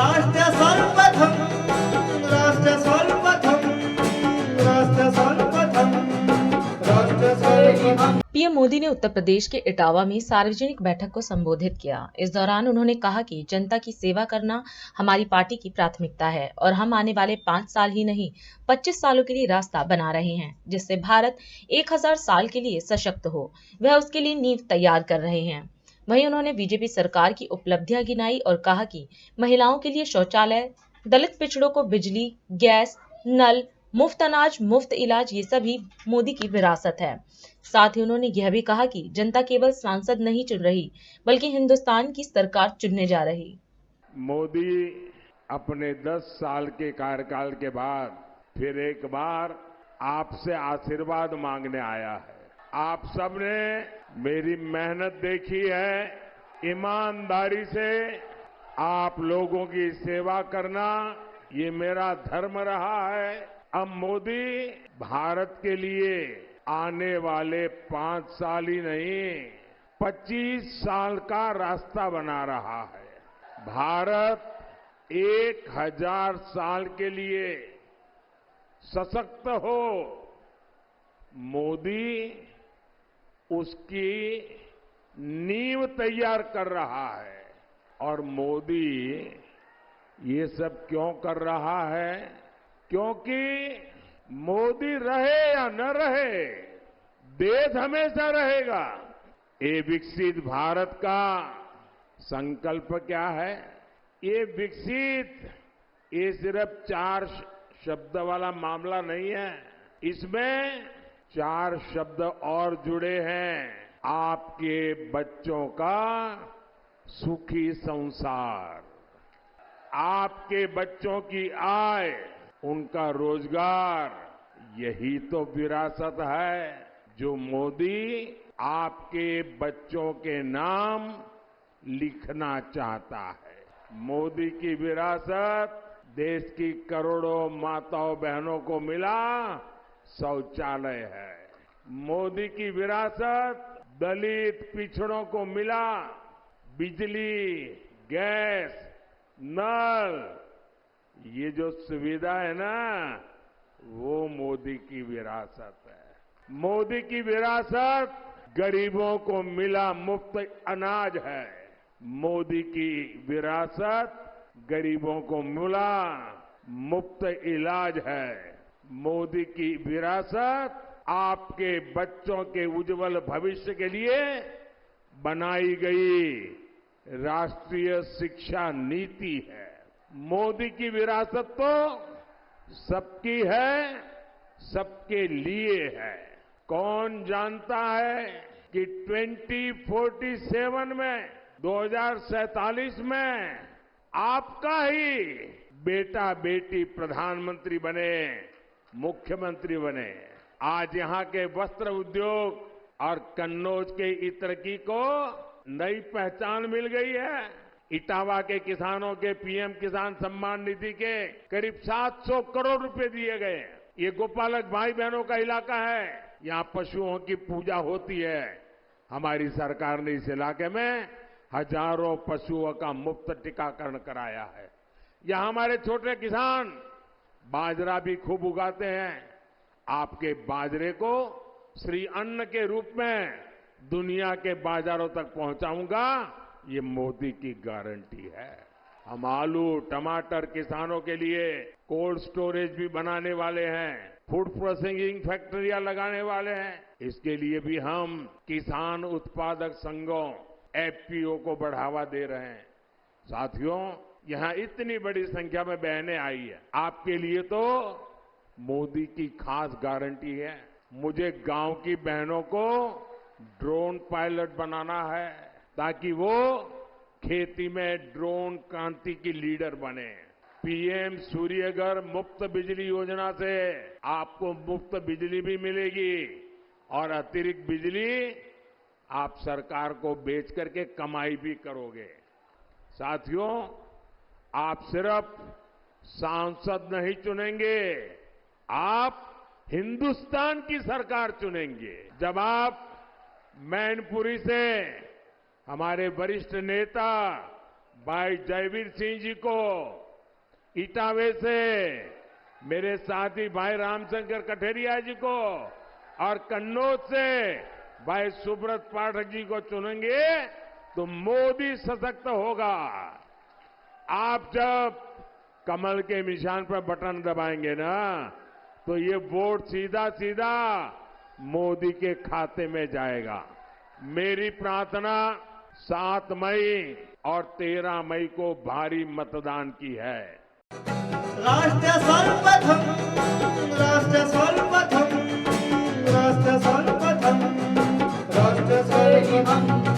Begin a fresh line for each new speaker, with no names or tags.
राष्ट्र सर्वप्रथम राष्ट्र सर्वप्रथम राष्ट्र सर्वप्रथम राष्ट्र सर्वप्रथम।
पीएम मोदी ने उत्तर प्रदेश के इटावा में सार्वजनिक बैठक को संबोधित किया। इस दौरान उन्होंने कहा कि जनता की सेवा करना हमारी पार्टी की प्राथमिकता है और हम आने वाले 5 साल ही नहीं 25 सालों के लिए रास्ता बना रहे हैं, जिससे भारत 1000 साल के लिए सशक्त हो। वह उसके लिए नींव तैयार कर रहे हैं। वहीं उन्होंने बीजेपी सरकार की उपलब्धियां गिनाई और कहा कि महिलाओं के लिए शौचालय, दलित पिछड़ों को बिजली, गैस, नल, मुफ्त अनाज, मुफ्त इलाज, ये सभी मोदी की विरासत है। साथ ही उन्होंने यह भी कहा कि जनता केवल सांसद नहीं चुन रही, बल्कि हिंदुस्तान की सरकार चुनने जा रही।
मोदी अपने 10 साल के कार्यकाल के बाद फिर एक बार आपसे आशीर्वाद मांगने आया है। आप सबने मेरी मेहनत देखी है, ईमानदारी से आप लोगों की सेवा करना ये मेरा धर्म रहा है। अब मोदी भारत के लिए आने वाले 5 साल ही नहीं 25 साल का रास्ता बना रहा है। भारत 1000 साल के लिए सशक्त हो, मोदी उसकी नींव तैयार कर रहा है। और मोदी ये सब क्यों कर रहा है? क्योंकि मोदी रहे या न रहे, देश हमेशा रहेगा। ये विकसित भारत का संकल्प क्या है? ये विकसित, ये सिर्फ 4 शब्द वाला मामला नहीं है। इसमें 4 शब्द और जुड़े हैं। आपके बच्चों का सुखी संसार, आपके बच्चों की आय, उनका रोजगार, यही तो विरासत है जो मोदी आपके बच्चों के नाम लिखना चाहता है। मोदी की विरासत देश की करोड़ों माताओं बहनों को मिला शौचालय है। मोदी की विरासत दलित पिछड़ों को मिला बिजली, गैस, नल, ये जो सुविधा है ना, वो मोदी की विरासत है। मोदी की विरासत गरीबों को मिला मुफ्त अनाज है। मोदी की विरासत गरीबों को मिला मुफ्त इलाज है। मोदी की विरासत आपके बच्चों के उज्जवल भविष्य के लिए बनाई गई राष्ट्रीय शिक्षा नीति है। मोदी की विरासत तो सबकी है, सबके लिए है। कौन जानता है कि 2047 में 2047 में आपका ही बेटा बेटी प्रधानमंत्री बने, मुख्यमंत्री बने। आज यहां के वस्त्र उद्योग और कन्नौज के इत्र की को नई पहचान मिल गई है। इटावा के किसानों के पीएम किसान सम्मान निधि के करीब 700 करोड़ रुपए दिए गए। ये गोपालक भाई बहनों का इलाका है, यहां पशुओं की पूजा होती है। हमारी सरकार ने इस इलाके में हजारों पशुओं का मुफ्त टीकाकरण कराया है। यहां हमारे छोटे किसान बाजरा भी खूब उगाते हैं। आपके बाजरे को श्री अन्न के रूप में दुनिया के बाजारों तक पहुंचाऊंगा, ये मोदी की गारंटी है। हम आलू, टमाटर किसानों के लिए कोल्ड स्टोरेज भी बनाने वाले हैं, फूड प्रोसेसिंग फैक्ट्रियां लगाने वाले हैं। इसके लिए भी हम किसान उत्पादक संघों एफपीओ को बढ़ावा दे रहे हैं। साथियों, यहां इतनी बड़ी संख्या में बहनें आई है, आपके लिए तो मोदी की खास गारंटी है। मुझे गांव की बहनों को ड्रोन पायलट बनाना है ताकि वो खेती में ड्रोन क्रांति की लीडर बने। पीएम सूर्यघर मुफ्त बिजली योजना से आपको मुफ्त बिजली भी मिलेगी और अतिरिक्त बिजली आप सरकार को बेच करके कमाई भी करोगे। साथियों, आप सिर्फ सांसद नहीं चुनेंगे, आप हिंदुस्तान की सरकार चुनेंगे। जब आप मैनपुरी से हमारे वरिष्ठ नेता भाई जयवीर सिंह जी को इटावे से, मेरे साथी भाई रामशंकर कठेरिया जी को और कन्नौज से भाई सुब्रत पाठक जी को चुनेंगे तो मोदी सशक्त होगा। आप जब कमल के निशान पर बटन दबाएंगे ना तो ये वोट सीधा सीधा मोदी के खाते में जाएगा। मेरी प्रार्थना 7 मई और 13 मई को भारी मतदान की है।
राष्ट्र सर्वप्रथम, राष्ट्र सर्वप्रथम, राष्ट्र सर्वप्रथम, राष्ट्र सर्वप्रथम।